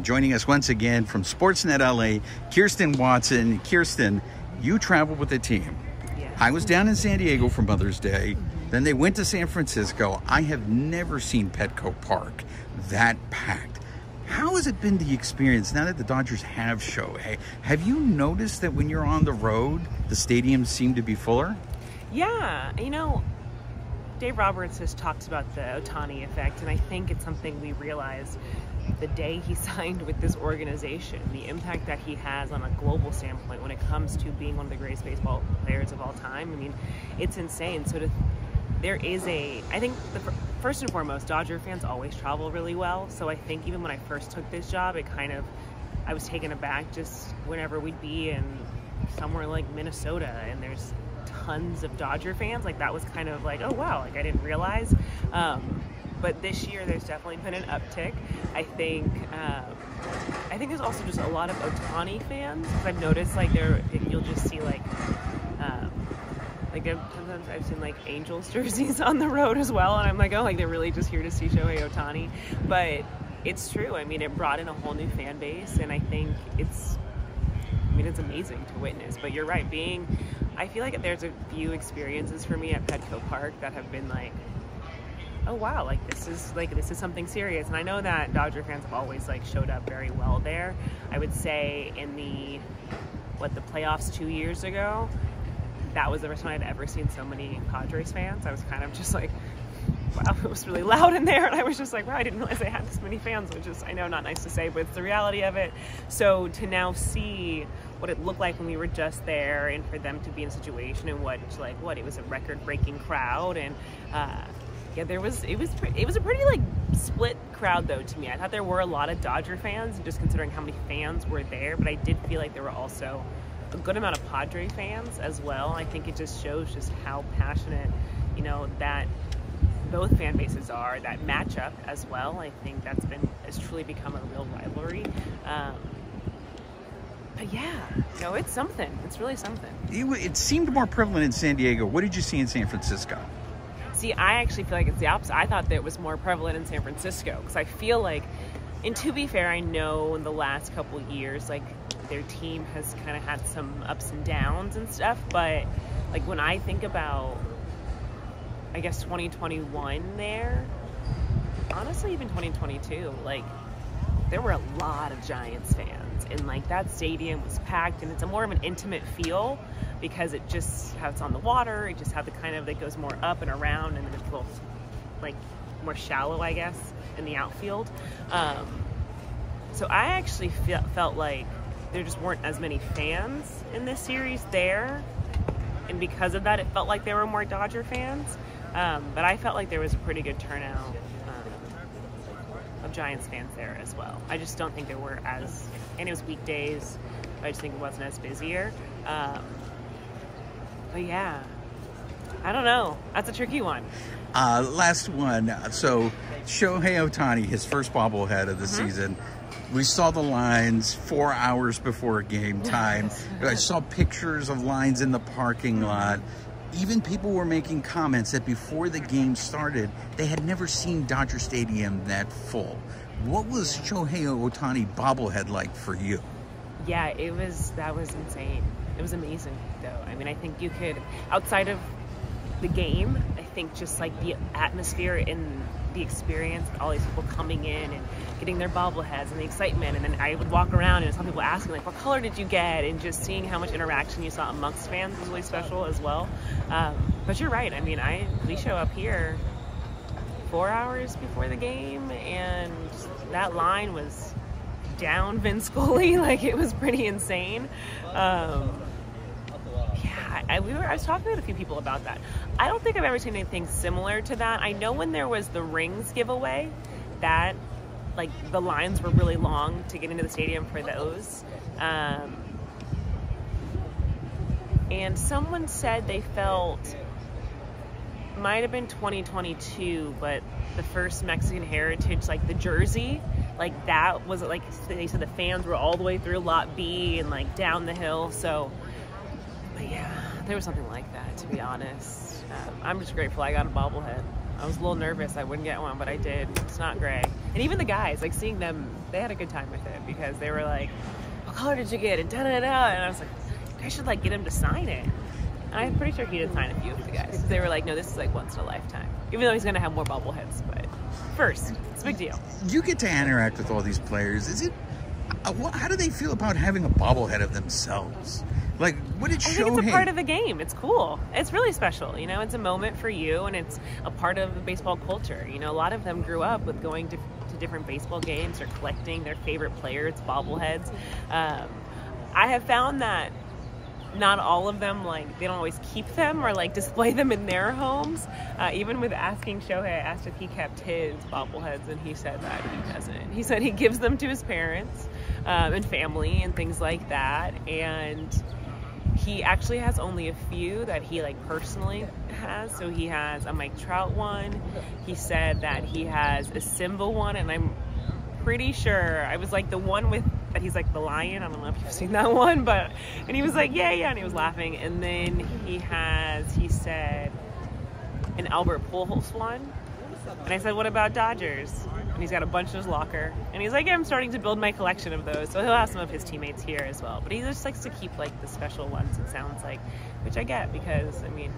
And joining us once again from Sportsnet LA, Kirsten Watson. Kirsten, you traveled with the team. Yes. I was down in San Diego for Mother's Day. Then they went to San Francisco. I have never seen Petco Park that packed. How has it been the experience now that the Dodgers have Shohei? Have you noticed that when you're on the road, the stadiums seem to be fuller? Yeah, Dave Roberts has talked about the Ohtani effect, and I think it's something we realized the day he signed with this organization, the impact that he has on a global standpoint when it comes to being one of the greatest baseball players of all time. I mean, it's insane. So I think first and foremost, Dodger fans always travel really well. So I think even when I first took this job, I was taken aback just whenever we'd be in somewhere like Minnesota and there's tons of Dodger fans. Like that was kind of like, oh wow, like I didn't realize. But this year there's definitely been an uptick. I think there's also just a lot of Ohtani fans. I've noticed you'll just see sometimes I've seen like Angels jerseys on the road as well, and I'm like, oh, like they're really just here to see Shohei Ohtani. But it's true. I mean, it brought in a whole new fan base, and I think it's amazing to witness. But you're right. I feel like there's a few experiences for me at Petco Park that have been like, oh wow, this is something serious. And I know that Dodger fans have always showed up very well there. I would say in the playoffs 2 years ago, that was the first time I'd ever seen so many Padres fans. I was kind of just like, wow, it was really loud in there. And I was just like, wow, I didn't realize they had this many fans, which is, I know, not nice to say, but it's the reality of it. So to now see what it looked like when we were just there, and for them to be in a situation in which, it was a record-breaking crowd. And it was a pretty split crowd though to me. I thought there were a lot of Dodger fans, just considering how many fans were there, but I did feel like there were also a good amount of Padre fans as well. I think it just shows just how passionate, that both fan bases are, that matchup as well. I think it's truly become a real rivalry. But yeah, it's something. It's really something. It seemed more prevalent in San Diego. What did you see in San Francisco? See, I actually feel like it's the opposite. I thought that it was more prevalent in San Francisco, because I feel like, and to be fair, I know in the last couple of years, their team has kind of had some ups and downs and stuff, but when I think about, I guess 2021 there, honestly even 2022, there were a lot of Giants fans, and that stadium was packed, and it's a more of an intimate feel because it just how it's on the water, it just had the kind of that goes more up and around, and then it's a little more shallow, I guess, in the outfield. So I actually felt like there just weren't as many fans in this series there, and because of that, it felt like there were more Dodger fans. But I felt like there was a pretty good turnout of Giants fans there as well. I just don't think there were and it was weekdays, I just think it wasn't as busier. But yeah, I don't know. That's a tricky one. Last one. So Shohei Ohtani, his first bobblehead of the season. We saw the lines 4 hours before game time. I saw pictures of lines in the parking lot. Even people were making comments that before the game started, they had never seen Dodger Stadium that full. What was Shohei Ohtani bobblehead like for you? Yeah, that was insane. It was amazing, though. I mean, I think you could, outside of the game, I think just the atmosphere and the experience, all these people coming in and getting their bobbleheads and the excitement, and then I would walk around and some people asking what color did you get, and just seeing how much interaction you saw amongst fans was really special as well. But you're right. I mean, we show up here 4 hours before the game, and that line was down Vince Scully. It was pretty insane. I was talking with a few people about that. I don't think I've ever seen anything similar to that. I know when there was the rings giveaway, that the lines were really long to get into the stadium for those. And someone said they felt, might have been 2022, but the first Mexican Heritage, the jersey, that was they said the fans were all the way through Lot B and down the hill. So, but yeah, there was something like that, to be honest. I'm just grateful I got a bobblehead. I was a little nervous I wouldn't get one, but I did. It's not gray. And even the guys, like seeing them, they had a good time with it because they were like, what color did you get? And da-da-da. And I was like, I should like get him to sign it. And I'm pretty sure he did sign a few of the guys. They were like, no, this is like once in a lifetime. Even though he's going to have more bobbleheads, but first, it's a big deal. You get to interact with all these players. Is it, how do they feel about having a bobblehead of themselves? Like, what did Shohei... I think it's a part of the game. It's cool. It's really special. You know, it's a moment for you, and it's a part of the baseball culture. You know, a lot of them grew up with going to different baseball games or collecting their favorite players' bobbleheads. I have found that not all of them, like, they don't always keep them or, like, display them in their homes. Even with asking Shohei, I asked if he kept his bobbleheads, and he said that he doesn't. He said he gives them to his parents and family and things like that. And he actually has only a few that he, like, personally has. So he has a Mike Trout one. He said that he has a Simba one, and I'm pretty sure I was like the one with that he's like the lion. I don't know if you've seen that one, but and he was like yeah, and he was laughing. And then he said an Albert Pujols one, and I said, what about Dodgers? And he's got a bunch in his locker, and he's like, yeah, I'm starting to build my collection of those. So he'll have some of his teammates here as well, but he just likes to keep like the special ones, it sounds like, which I get, because I mean,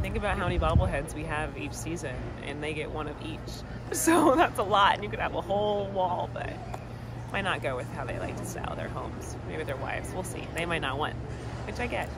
think about how many bobbleheads we have each season, and they get one of each. So that's a lot, and you could have a whole wall, but might not go with how they like to style their homes. Maybe their wives, we'll see. They might not want, which I get.